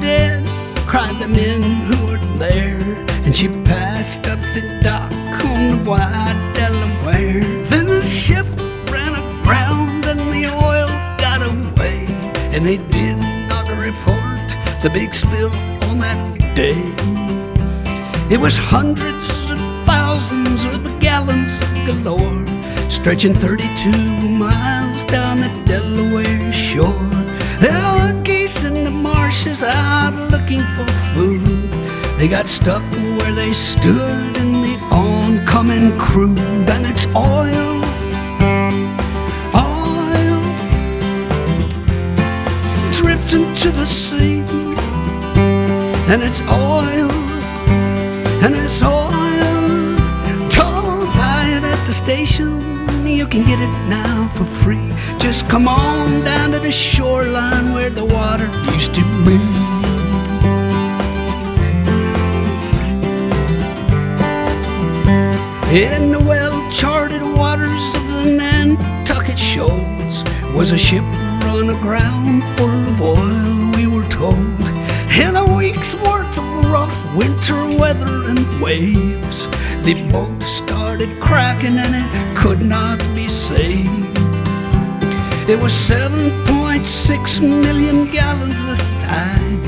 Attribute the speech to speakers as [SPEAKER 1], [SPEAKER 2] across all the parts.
[SPEAKER 1] dead, cried the men who were there. And she passed up the dock on the wide Delaware. Then the ship ran aground and the oil got away, and they did not report the big spill on that day. It was hundreds of thousands of gallons galore, stretching 32 miles down the Delaware shore. There were geese in the marshes out looking for food. They got stuck where they stood in the oncoming crude. And it's oil, oil, drifting to the sea. And it's oil, and it's oil. Don't buy it at the station, you can get it now for free. Just come on down to the shoreline where the water used to be. In the well-charted waters of the Nantucket shoals was a ship run aground full of oil, we were told. In a week's worth of rough winter weather and waves, the boat started cracking and it could not be saved. It was 7.6 million gallons this time.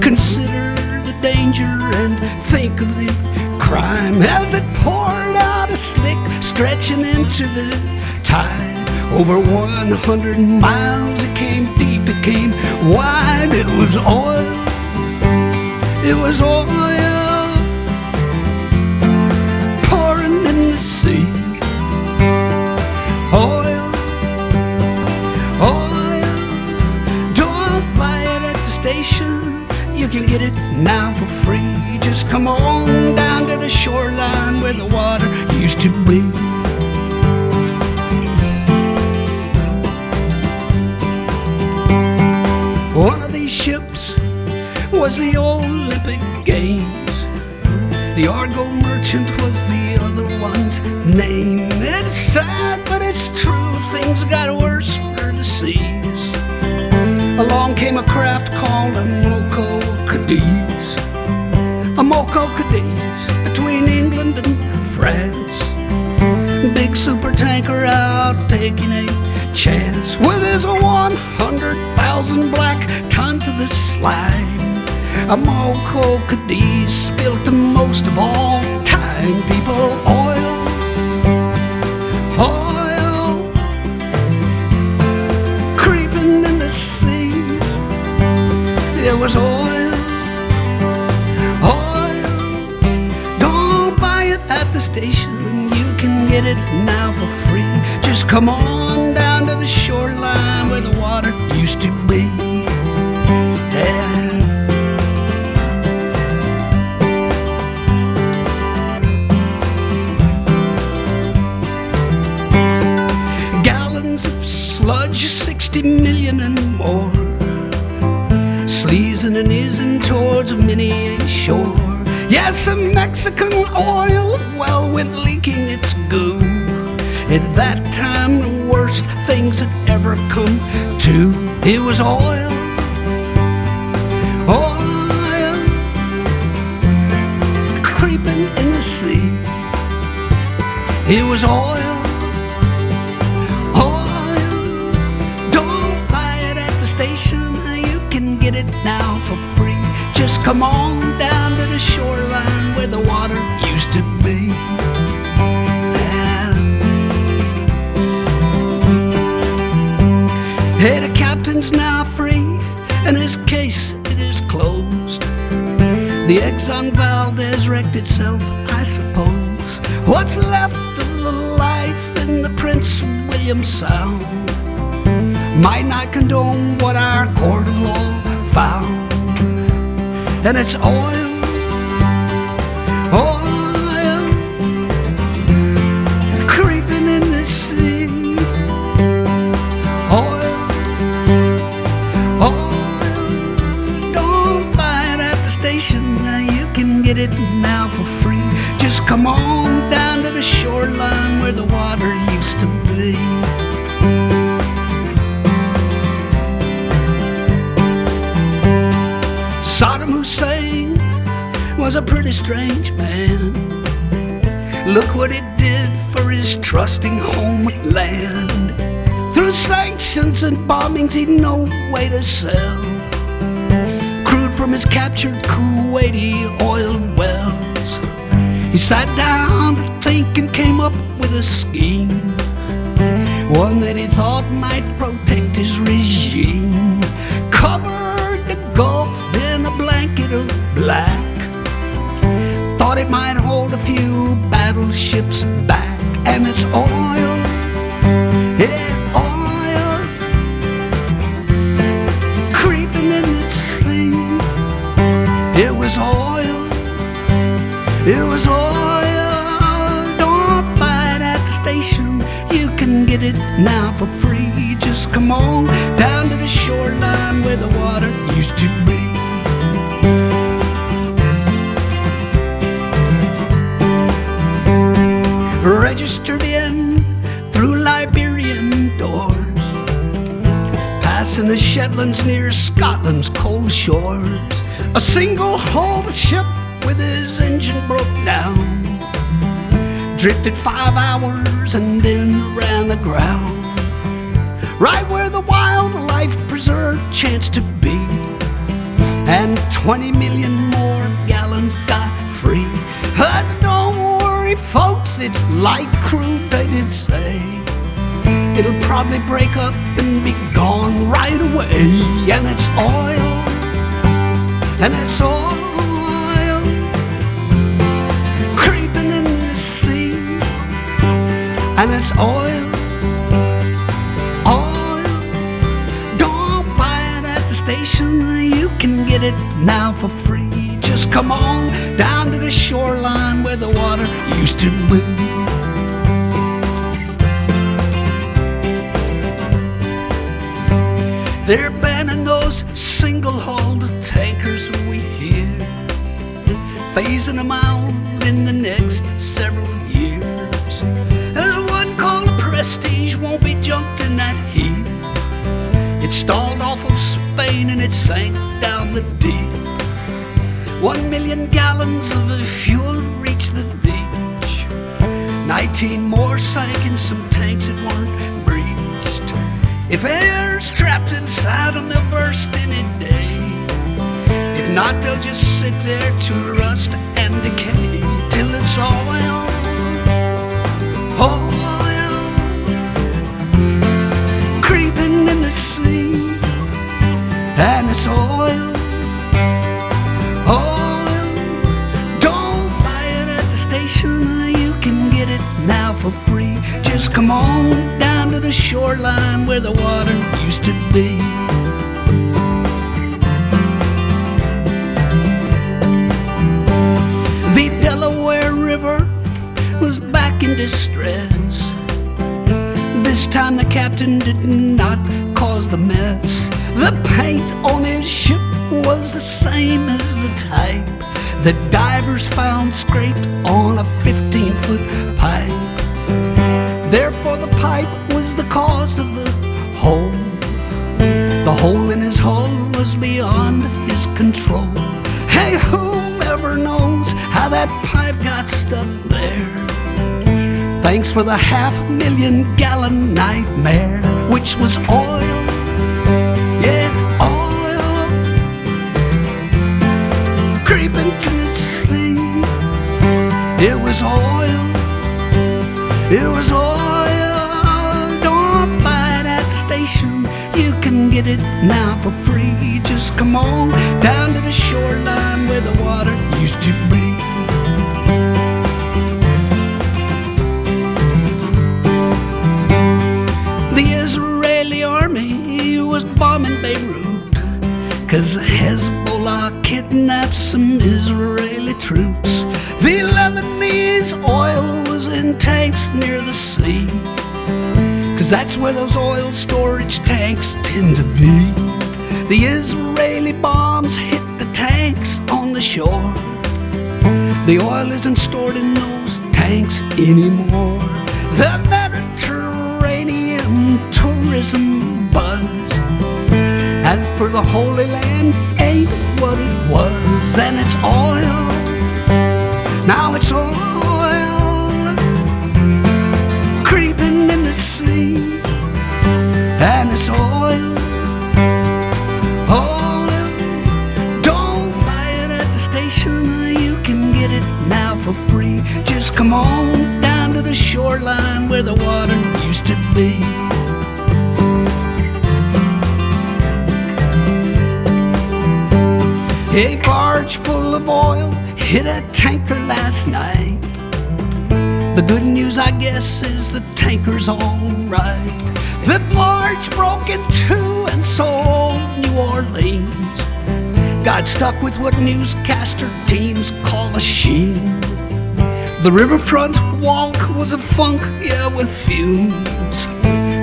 [SPEAKER 1] Consider the danger and think of the crime as it poured out a slick, stretching into the tide. Over 100 miles, it came deep, it came wide. It was oil, it was oil, pouring in the sea. Oil, oil, don't buy it at the station, you can get it now for free. Just come on down to the shoreline where the water used to be. One of these ships was the Olympic Games. The Argo Merchant was the other one's name. It's sad, but it's true, things got worse for the seas. Along came a craft called a Moco Cadiz. A Moco Cadiz between England and France. Big super tanker out taking a chance with his 100,000 black tons of the slime. A Moco Cadiz spilled the most of all time. People, oil, oil, creeping in the sea. It was oil, oil. Don't buy it at the station, you can get it now for free. Just come on down to the shoreline where the water used to be. Yeah. Gallons of sludge, 60 million and more, sleazing and easing towards many a shore. Yes, a Mexican oil well went leaking its goo. At that time, the worst things had ever come to. It was oil, oil, creeping in the sea. It was oil, oil. Don't buy it at the station, you can get it now for free. Just come on down to the shoreline where the water used to be. Hey, the captain's now free, and his case, it is closed. The Exxon Valdez wrecked itself, I suppose. What's left of the life in the Prince William Sound might not condone what our court of law found. And it's oil, oil, creeping in the sea. Oil, oil, don't buy it at the station, you can get it now for free. Just come on down to the shoreline where the water used to be. was a pretty strange man. Look what it did for his trusting homeland. Through sanctions and bombings, he'd no way to sell crude from his captured Kuwaiti oil wells. He sat down to think and came up with a scheme, one that he thought might protect his regime. Covered the Gulf in a blanket of black, thought it might hold a few battleships back. And it's oil, yeah, oil, creeping in the sea. It was oil, it was oil. Don't buy it at the station, you can get it now for free. Just come on down to the shoreline where the water used to be. Registered in through Liberian doors, passing the Shetlands near Scotland's cold shores. A single-hulled ship with his engine broke down, drifted 5 hours and then ran aground, right where the wildlife preserve chanced to be, and 20 million more gallons got free. Don't worry, folks, it's light crude, they did say. It'll probably break up and be gone right away. And it's oil, and it's oil, creeping in the sea. And it's oil, oil. Don't buy it at the station, you can get it now for free. Just come on down to the shoreline where the water used to be. They're banning those single-hulled tankers we hear, phasing them out in the next several years. There's one called the Prestige, won't be jumped in that heat. It stalled off of Spain and it sank down the deep. 1 million gallons of the fuel reached the beach. 19 more sank in some tanks that weren't breached. If air's trapped inside them, they'll burst any day. If not, they'll just sit there to rust and decay till it's oil, oil, creeping in the sea. And it's oil, oil. Don't buy it at the station, you can get it now for free. Just come on down to the shoreline where the water used to be. The Delaware River was back in distress. This time the captain did not cause the mess. The paint on his ship was the same as the type that divers found scraped on a 15-foot pipe. Therefore the pipe was the cause of the hole. The hole in his hull was beyond his control. Hey, whoever knows how that pipe got stuck there? Thanks for the 500,000 gallon nightmare, which was oil, yeah, oil, creeping to the sea. It was oil, it was oil. Don't buy it at the station, you can get it now for free. Just come on down to the shoreline where the water used to be. The Israeli army was bombing Beirut, 'cause Hezbollah kidnapped some Israeli troops. The Lebanese oil was in tanks near the sea, 'cause that's where those oil storage tanks tend to be. The Israeli bombs hit the tanks on the shore. The oil isn't stored in those tanks anymore. The Mediterranean tourism buzz, as per the Holy Land, ain't what it was. And it's oil, Now it's oil creeping in the sea, and it's oil. Don't buy it at the station. You can get it now for free. Just come on down to the shoreline where the water used to be. A barge full of oil hit a tanker last night. The good news, I guess, is the tanker's all right. The barge broke in two, and so New Orleans got stuck with what newscaster teams call a sheen. The riverfront walk was a funk, yeah, with fumes.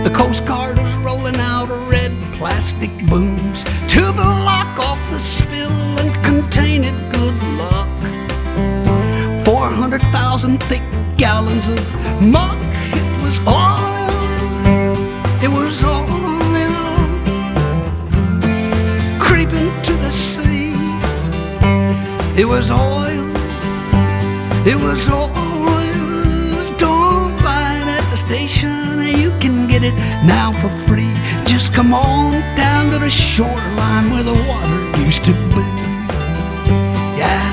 [SPEAKER 1] The Coast Guard was rolling out red plastic booms to block off the spill and contain it, good luck. 400,000 thick gallons of muck. It was oil. It was oil creeping to the sea. It was oil. It was oil. Don't buy it at the station. You can get it now for free. Just come on down to the shoreline where the water used to be. Yeah.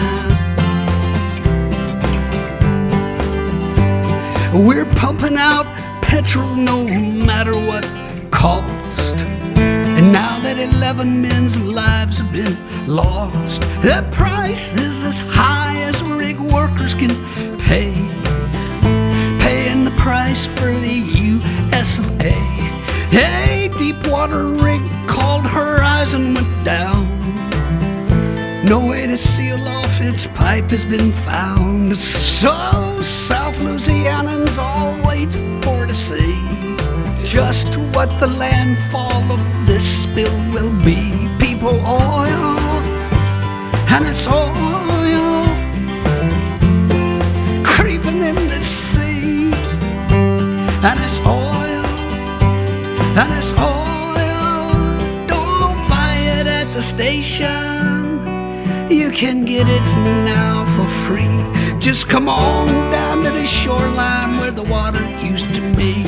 [SPEAKER 1] We're pumping out petrol no matter what cost. And now that 11 men's lives have been lost, the price is as high as rig workers can pay. Paying the price for the US of A. A deep water rig called Horizon went down. No way to seal off its pipe has been found. So South Louisianans all wait for to see just what the landfall of this spill will be. People, oil, and it's oil creeping in the sea, and it's oil, and it's oil. Don't buy it at the station. You can get it now for free. Just come on down to the shoreline where the water used to be.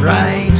[SPEAKER 1] Right.